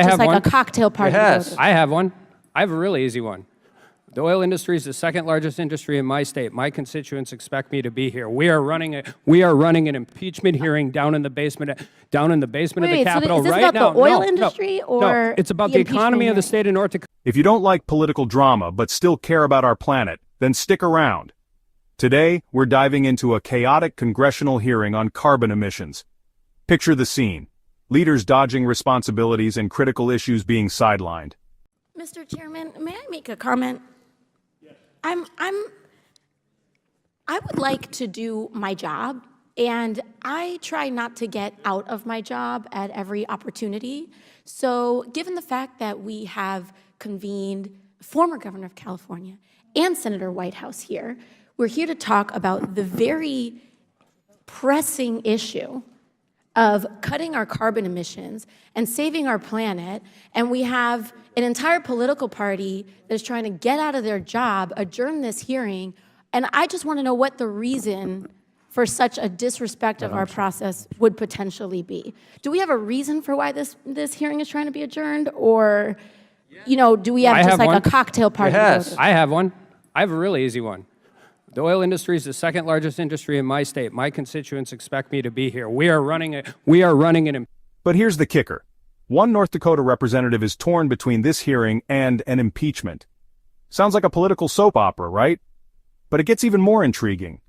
I just have like one. a cocktail party. Yes, I have one. I have a really easy one. The oil industry is the second largest industry in my state. My constituents expect me to be here. We are running an impeachment hearing down in the basement of the Capitol is this right about now. the oil No, industry or no, it's about the economy of the state of North Dakota. If you don't like political drama but still care about our planet, then stick around. Today, we're diving into a chaotic congressional hearing on carbon emissions. Picture the scene. Leaders dodging responsibilities and critical issues being sidelined. Mr. Chairman, may I make a comment? Yes. I would like to do my job, and I try not to get out of my job at every opportunity. So given the fact that we have convened former governor of California and Senator Whitehouse here, we're here to talk about the very pressing issue of cutting our carbon emissions and saving our planet, and we have an entire political party that is trying to get out of their job, adjourn this hearing, and I just want to know what the reason for such a disrespect of our process would potentially be. Do we have a reason for why this hearing is trying to be adjourned, or do we have just like a cocktail party? Yes, I have one. I have a really easy one. The oil industry is the second largest industry in my state. My constituents expect me to be here. We are running an. But here's the kicker. One North Dakota representative is torn between this hearing and an impeachment. Sounds like a political soap opera, right? But it gets even more intriguing.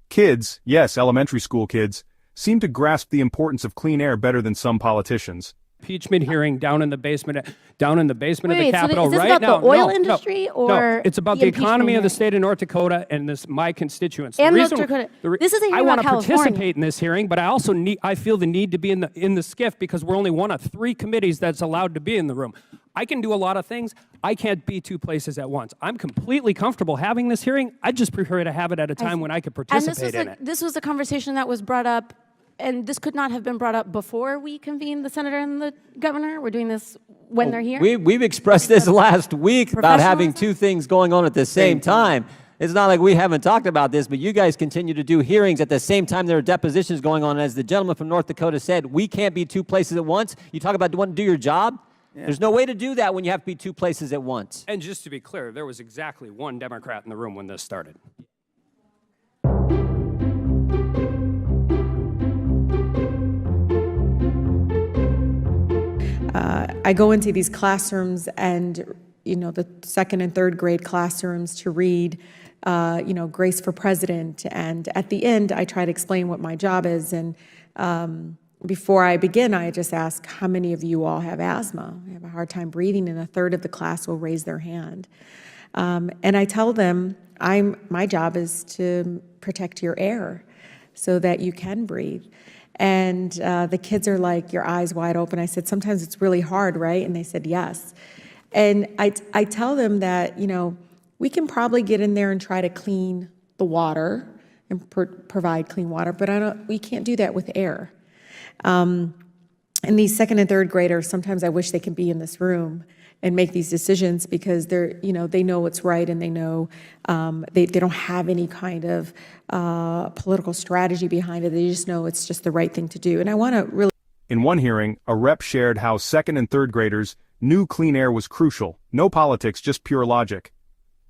Kids, yes, elementary school kids, seem to grasp the importance of clean air better than some politicians. Impeachment hearing down in the basement of the Capitol is this right about now. the oil industry or no, it's about the economy of the hearing? state of North Dakota and my constituents. And North Dakota. This is a hearing I want to about California. participate in this hearing, but I feel the need to be in the SCIF because we're only one of 3 committees that's allowed to be in the room. I can do a lot of things. I can't be 2 places at once. I'm completely comfortable having this hearing. I just prefer to have it at a time when I could participate in it. This was a conversation that was brought up, and this could not have been brought up before we convened the senator and the governor. We're doing this when they're here. We've expressed this last week about having 2 things going on at the same time. It's not like we haven't talked about this, but you guys continue to do hearings at the same time there are depositions going on. As the gentleman from North Dakota said, we can't be 2 places at once. You talk about wanting to do your job? Yeah. There's no way to do that when you have to be 2 places at once. And just to be clear, there was exactly 1 Democrat in the room when this started. I go into these classrooms and, the 2nd and 3rd grade classrooms to read, Grace for President. And at the end, I try to explain what my job is. And before I begin, I just ask, how many of you all have asthma? I have a hard time breathing, and 1/3 of the class will raise their hand. And I tell them, my job is to protect your air so that you can breathe. And the kids are like, your eyes wide open. I said, sometimes it's really hard, right? And they said, yes. And I tell them that, we can probably get in there and try to clean the water and provide clean water, but we can't do that with air. And these 2nd and 3rd graders, sometimes I wish they could be in this room and make these decisions because they know what's right, and they know they don't have any kind of political strategy behind it. They just know it's just the right thing to do. And I want to really. In one hearing, a rep shared how 2nd and 3rd graders knew clean air was crucial. No politics, just pure logic.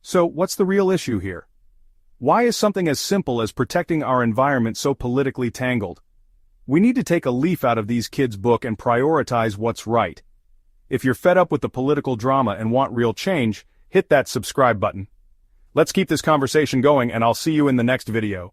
So what's the real issue here? Why is something as simple as protecting our environment so politically tangled? We need to take a leaf out of these kids' book and prioritize what's right. If you're fed up with the political drama and want real change, hit that subscribe button. Let's keep this conversation going, and I'll see you in the next video.